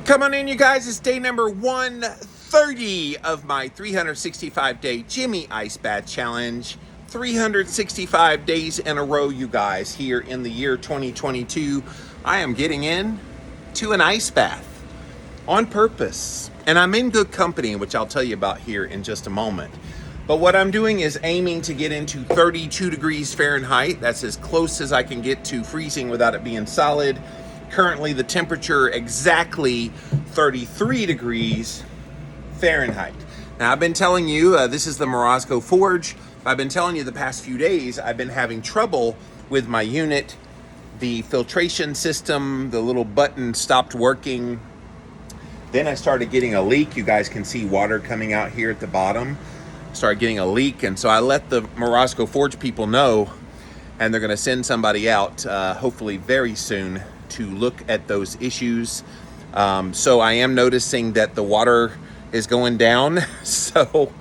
Come on in, you guys. It's day number 130 of my 365-day Jimmy Ice Bath Challenge. 365 days in a row, you guys, here in the year 2022. I am getting in to an ice bath on purpose. And I'm in good company, which I'll tell you about here in just a moment. But what I'm doing is aiming to get into 32 degrees Fahrenheit. That's as close as I can get to freezing without it being solid. Currently, the temperature exactly 33 degrees Fahrenheit. Now, I've been telling you, this is the Morozco Forge. I've been telling you the past few days, I've been having trouble with my unit. The filtration system, the little button stopped working. Then I started getting a leak. You guys can see water coming out here at the bottom. Started getting a leak, and so I let the Morozco Forge people know, and they're going to send somebody out, hopefully very soon, to look at those issues. So I am noticing that the water is going down. So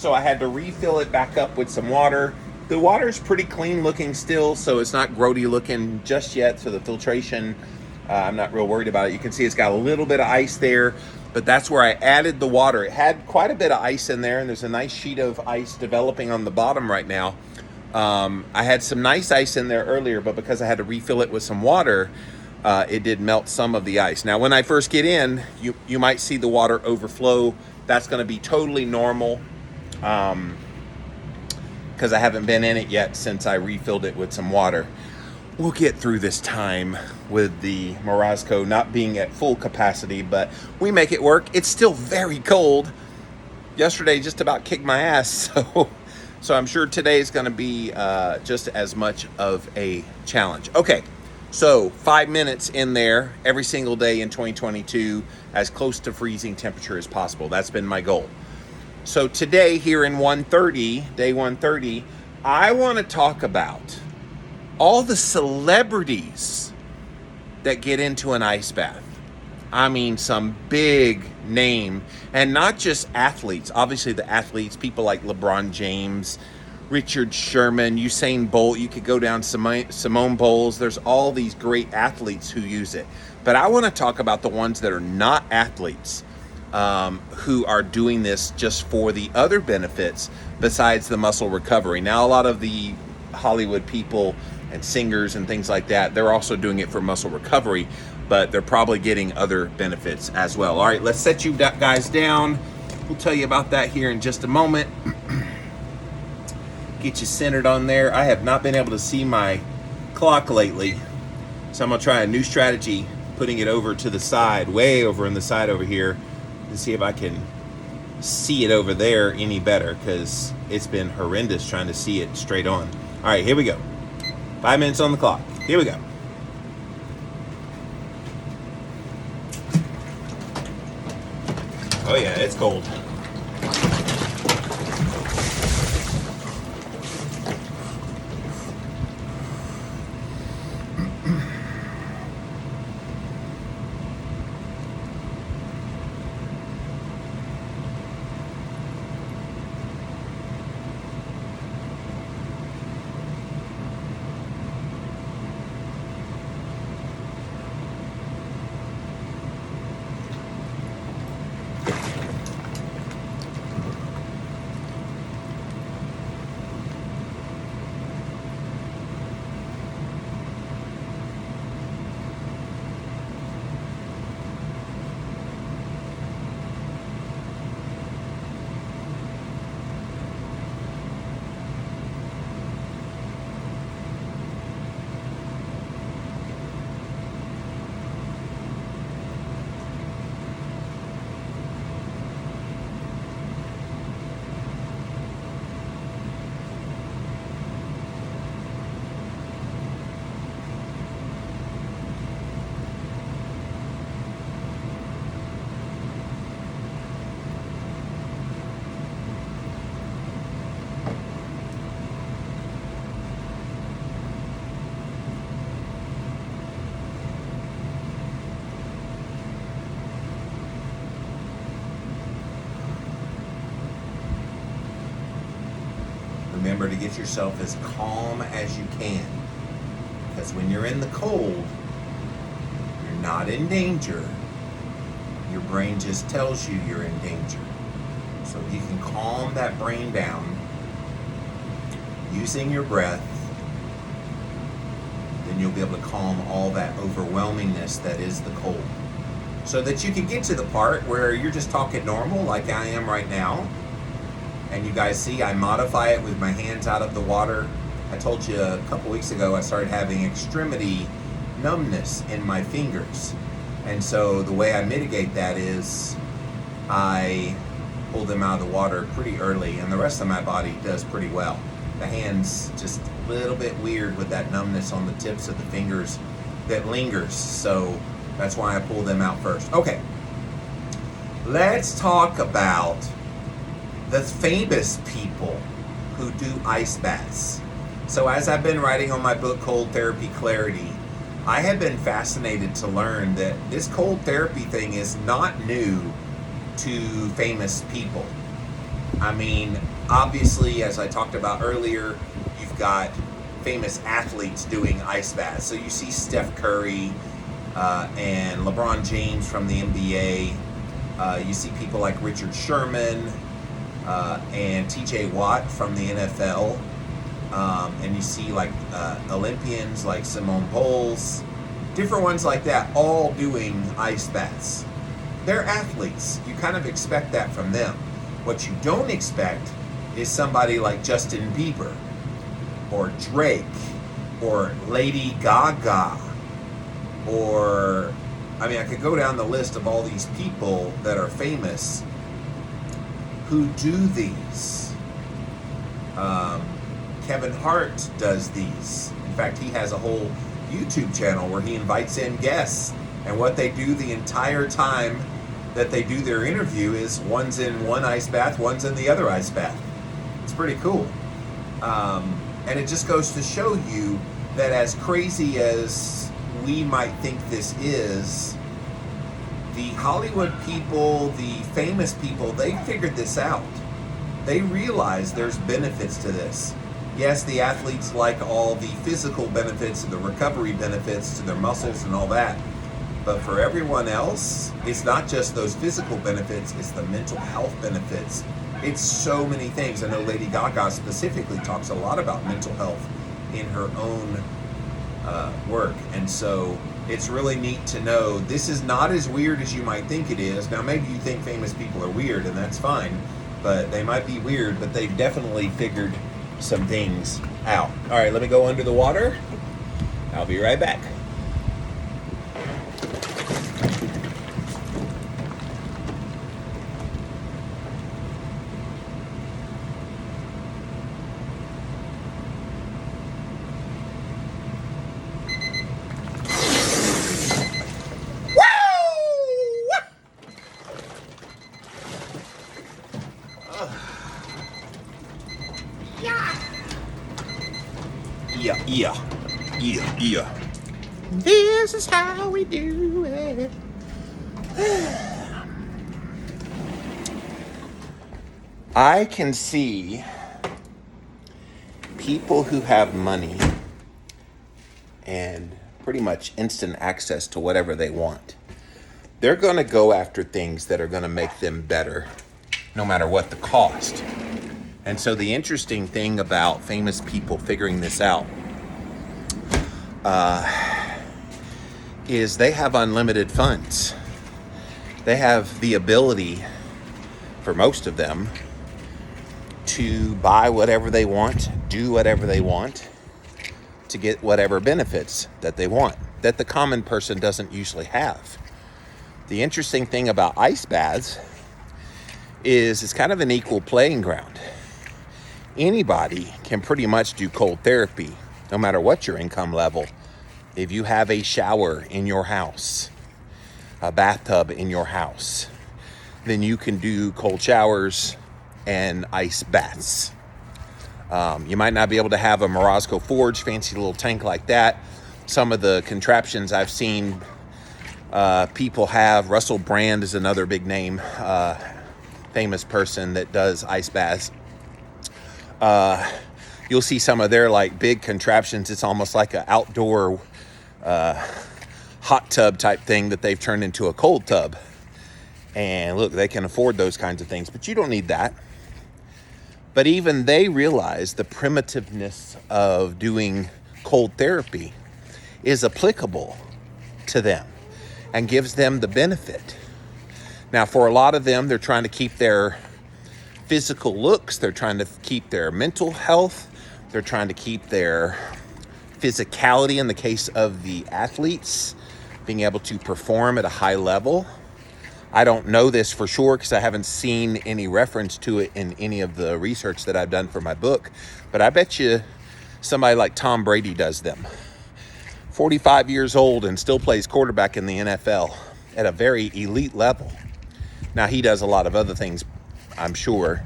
I had to refill it back up with some water. The water is pretty clean looking still, so it's not grody looking just yet. So the filtration, I'm not real worried about it. You can see it's got a little bit of ice there, but that's where I added the water. It had quite a bit of ice in there, and there's a nice sheet of ice developing on the bottom right now. I had some nice ice in there earlier, but because I had to refill it with some water, it did melt some of the ice. Now, when I first get in, you might see the water overflow. That's going to be totally normal because I haven't been in it yet since I refilled it with some water. We'll get through this time with the Morozco not being at full capacity, but we make it work. It's still very cold. Yesterday just about kicked my ass, so I'm sure today is going to be just as much of a challenge. Okay. So 5 minutes in there every single day in 2022, as close to freezing temperature as possible. That's been my goal. So today here in day 130, I want to talk about all the celebrities that get into an ice bath. I mean, some big name, and not just athletes. Obviously the athletes, people like LeBron James, Richard Sherman, Usain Bolt. You could go down Simone Bowles. There's all these great athletes who use it. But I want to talk about the ones that are not athletes, who are doing this just for the other benefits besides the muscle recovery. Now, a lot of the Hollywood people and singers and things like that, they're also doing it for muscle recovery, but they're probably getting other benefits as well. All right, let's set you guys down. We'll tell you about that here in just a moment. Get you centered on there. I have not been able to see my clock lately, so I'm gonna try a new strategy, putting it over to the side, way over in the side over here, and see if I can see it over there any better, because it's been horrendous trying to see it straight on. All right, here we go. 5 minutes on the clock. Here we go. Oh yeah, it's cold. Remember to get yourself as calm as you can, because when you're in the cold, you're not in danger. your brain just tells you you're in danger. So you can calm that brain down using your breath, then you'll be able to calm all that overwhelmingness that is the cold. So that you can get to the part where you're just talking normal like I am right now. And you guys see I modify it with my hands out of the water. I told you a couple weeks ago I started having extremity numbness in my fingers. And so the way I mitigate that is I pull them out of the water pretty early, and the rest of my body does pretty well. The hands just a little bit weird with that numbness on the tips of the fingers that lingers. So that's why I pull them out first. Okay, let's talk about the famous people who do ice baths. So as I've been writing on my book, Cold Therapy Clarity, I have been fascinated to learn that this cold therapy thing is not new to famous people. I mean, obviously, as I talked about earlier, you've got famous athletes doing ice baths. So you see Steph Curry and LeBron James from the NBA. You see people like Richard Sherman and TJ Watt from the NFL. And you see like Olympians like Simone Biles, different ones like that, all doing ice baths. They're athletes. You kind of expect that from them. What you don't expect is somebody like Justin Bieber or Drake or Lady Gaga or, I mean, I could go down the list of all these people that are famous who do these. Kevin Hart does these. In fact, he has a whole YouTube channel where he invites in guests, and what they do the entire time that they do their interview is one's in one ice bath, one's in the other ice bath. It's pretty cool. And it just goes to show you that as crazy as we might think this is, the Hollywood people, the famous people, they figured this out. They realize there's benefits to this. Yes, the athletes like all the physical benefits and the recovery benefits to their muscles and all that. But for everyone else, it's not just those physical benefits, it's the mental health benefits. It's so many things. I know Lady Gaga specifically talks a lot about mental health in her own work. And so it's really neat to know this is not as weird as you might think it is. Now, maybe you think famous people are weird, and that's fine. But they might be weird, but they've definitely figured some things out. All right, let me go under the water. I'll be right back. Yeah. This is how we do it. I can see people who have money and pretty much instant access to whatever they want. They're going to go after things that are going to make them better, no matter what the cost. And so the interesting thing about famous people figuring this out is they have unlimited funds. They have the ability, for most of them, to buy whatever they want, do whatever they want, to get whatever benefits that they want, that the common person doesn't usually have. The interesting thing about ice baths is it's kind of an equal playing ground. Anybody can pretty much do cold therapy, no matter what your income level. If you have a shower in your house, a bathtub in your house, then you can do cold showers and ice baths. You might not be able to have a Morozco Forge, fancy little tank like that. Some of the contraptions I've seen people have, Russell Brand is another big name, famous person that does ice baths. You'll see some of their like big contraptions. It's almost like an outdoor hot tub type thing that they've turned into a cold tub. And look, they can afford those kinds of things, but you don't need that. But even they realize the primitiveness of doing cold therapy is applicable to them and gives them the benefit. Now, for a lot of them, they're trying to keep their physical looks. They're trying to keep their mental health. They're trying to keep their physicality, in the case of the athletes, being able to perform at a high level. I don't know this for sure because I haven't seen any reference to it in any of the research that I've done for my book. But I bet you somebody like Tom Brady does them. 45 years old and still plays quarterback in the NFL at a very elite level. Now, he does a lot of other things, I'm sure,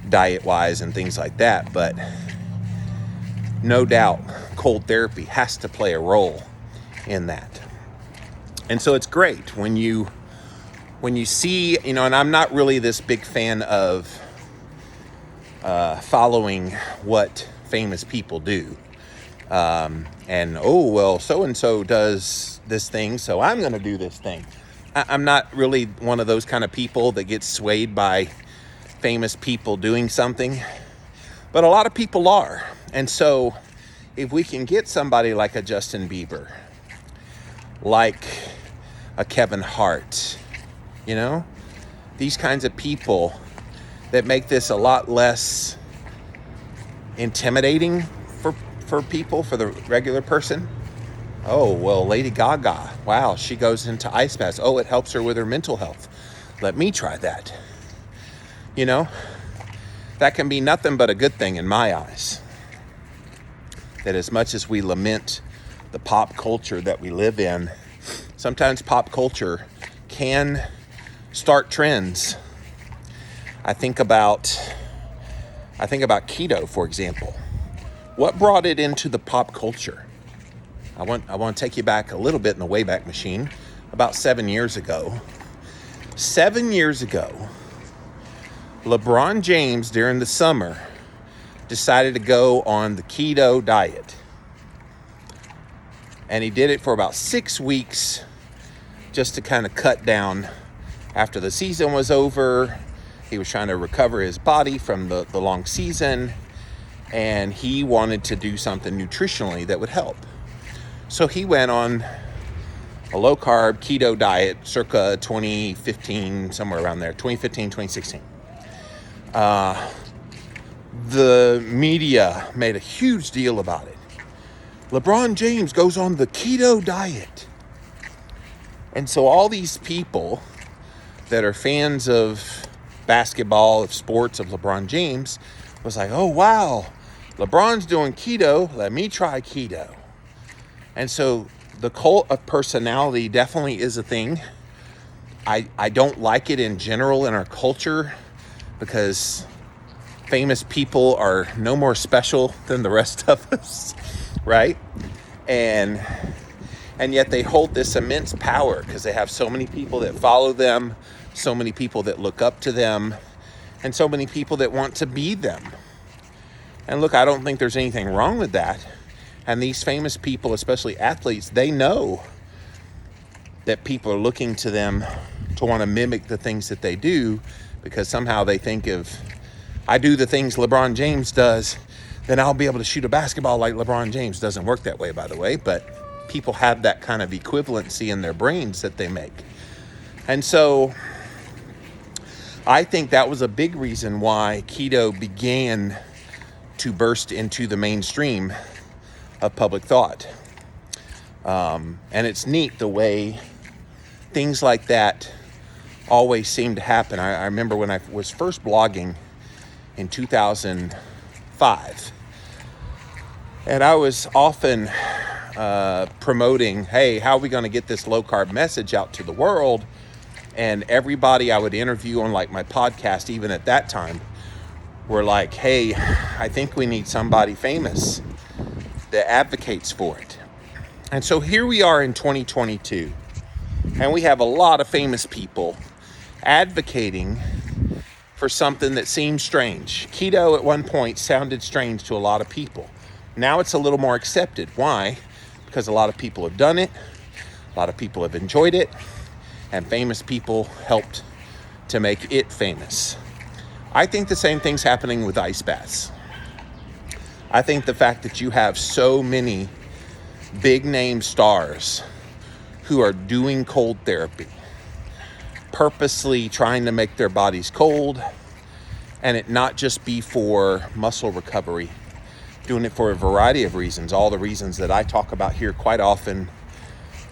diet-wise and things like that. But no doubt, cold therapy has to play a role in that. And so it's great when you see, and I'm not really this big fan of following what famous people do. So-and-so does this thing, so I'm going to do this thing. I'm not really one of those kind of people that gets swayed by famous people doing something. But a lot of people are. And so if we can get somebody like a Justin Bieber, like a Kevin Hart, these kinds of people that make this a lot less intimidating for people, for the regular person. Oh, well, Lady Gaga, wow, she goes into ice baths. Oh, it helps her with her mental health. Let me try that. That can be nothing but a good thing in my eyes. That as much as we lament the pop culture that we live in, sometimes pop culture can start trends. I think about keto, for example. What brought it into the pop culture? I want to take you back a little bit in the Wayback Machine. About 7 years ago. 7 years ago, LeBron James, during the summer, decided to go on the keto diet. And he did it for about 6 weeks just to kind of cut down after the season was over. He was trying to recover his body from the long season, and he wanted to do something nutritionally that would help. So he went on a low-carb keto diet circa 2015, somewhere around there, 2015, 2016. The media made a huge deal about it. LeBron James goes on the keto diet. And so all these people that are fans of basketball, of sports, of LeBron James, was like, oh, wow, LeBron's doing keto. Let me try keto. And so the cult of personality definitely is a thing. I don't like it in general in our culture because famous people are no more special than the rest of us, right? And yet they hold this immense power because they have so many people that follow them, so many people that look up to them, and so many people that want to be them. And look, I don't think there's anything wrong with that. And these famous people, especially athletes, they know that people are looking to them to want to mimic the things that they do because somehow they think if I do the things LeBron James does, then I'll be able to shoot a basketball like LeBron James. Doesn't work that way, by the way, but people have that kind of equivalency in their brains that they make. And so I think that was a big reason why keto began to burst into the mainstream of public thought. And it's neat the way things like that always seem to happen. I remember when I was first blogging in 2005, and I was often promoting, hey, how are we going to get this low-carb message out to the world? And everybody I would interview on like my podcast, even at that time, were like, hey, I think we need somebody famous that advocates for it. And so here we are in 2022, and we have a lot of famous people advocating for something that seems strange. Keto at one point sounded strange to a lot of people. Now it's a little more accepted. Why? Because a lot of people have done it, a lot of people have enjoyed it, and famous people helped to make it famous. I think the same thing's happening with ice baths. I think the fact that you have so many big name stars who are doing cold therapy, purposely trying to make their bodies cold, and it not just be for muscle recovery, doing it for a variety of reasons, all the reasons that I talk about here quite often,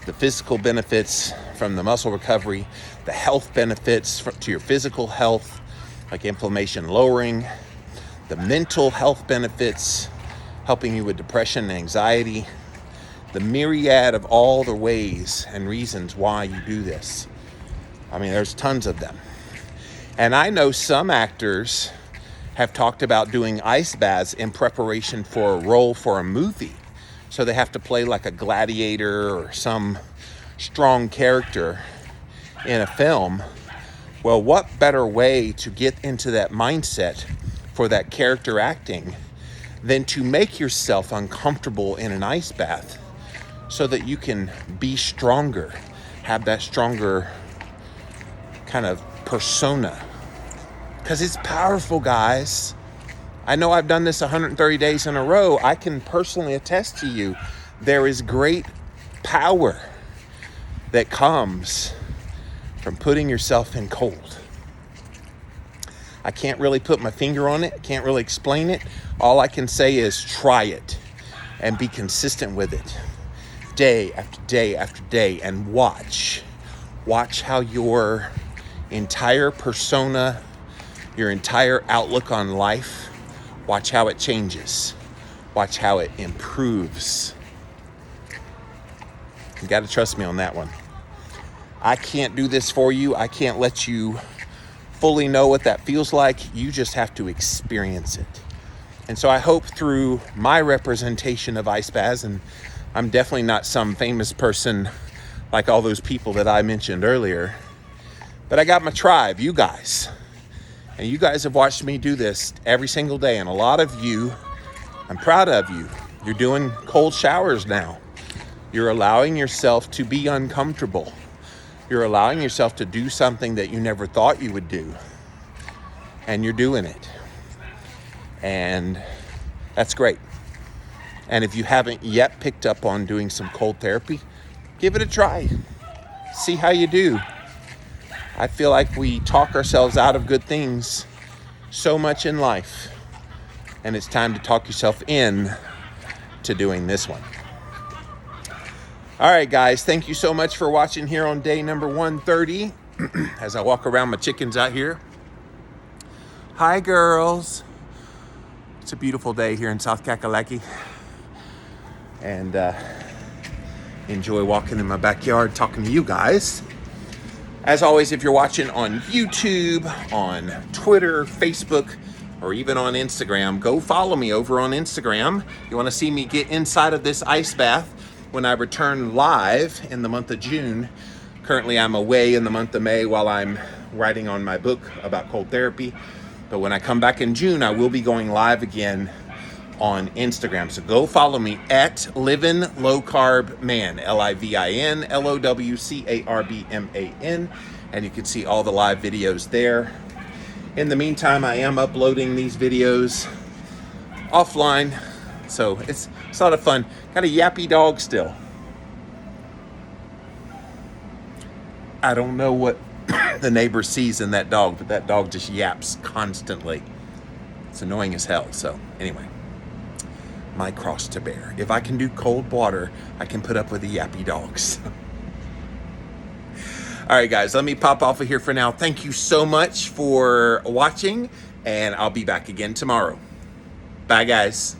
the physical benefits from the muscle recovery, the health benefits to your physical health, like inflammation lowering, the mental health benefits, helping you with depression and anxiety, the myriad of all the ways and reasons why you do this. I mean, there's tons of them. And I know some actors have talked about doing ice baths in preparation for a role for a movie. So they have to play like a gladiator or some strong character in a film. Well, what better way to get into that mindset for that character acting than to make yourself uncomfortable in an ice bath so that you can be stronger, have that stronger kind of persona. Because it's powerful, guys. I know I've done this 130 days in a row. I can personally attest to you, there is great power that comes from putting yourself in cold. I can't really put my finger on it. I can't really explain it. All I can say is try it and be consistent with it day after day after day, and watch how your entire persona, your entire outlook on life, watch how it changes. Watch how it improves. You got to trust me on that one. I can't do this for you. I can't let you fully know what that feels like. You just have to experience it. And so I hope through my representation of ice baths, and I'm definitely not some famous person like all those people that I mentioned earlier, but I got my tribe, you guys. And you guys have watched me do this every single day. And a lot of you, I'm proud of you. You're doing cold showers now. You're allowing yourself to be uncomfortable. You're allowing yourself to do something that you never thought you would do. And you're doing it. And that's great. And if you haven't yet picked up on doing some cold therapy, give it a try. See how you do. I feel like we talk ourselves out of good things so much in life, and it's time to talk yourself in to doing this one. All right, guys, thank you so much for watching here on day number 130 as I walk around my chickens out here. Hi, girls. It's a beautiful day here in South Kakalaki, and enjoy walking in my backyard talking to you guys. As always, if you're watching on YouTube, on Twitter, Facebook, or even on Instagram, go follow me over on Instagram. You want to see me get inside of this ice bath when I return live in the month of June. Currently, I'm away in the month of May while I'm writing on my book about cold therapy. But when I come back in June, I will be going live again on Instagram. So go follow me at Livin' Low Carb Man, LIVIN LOWCARBMAN, and you can see all the live videos there. In the meantime, I am uploading these videos offline, so it's a lot of fun. Got a yappy dog still. I don't know what the neighbor sees in that dog, but that dog just yaps constantly. It's annoying as hell. So anyway, my cross to bear. If I can do cold water, I can put up with the yappy dogs. All right, guys, let me pop off of here for now. Thank you so much for watching, and I'll be back again tomorrow. Bye, guys.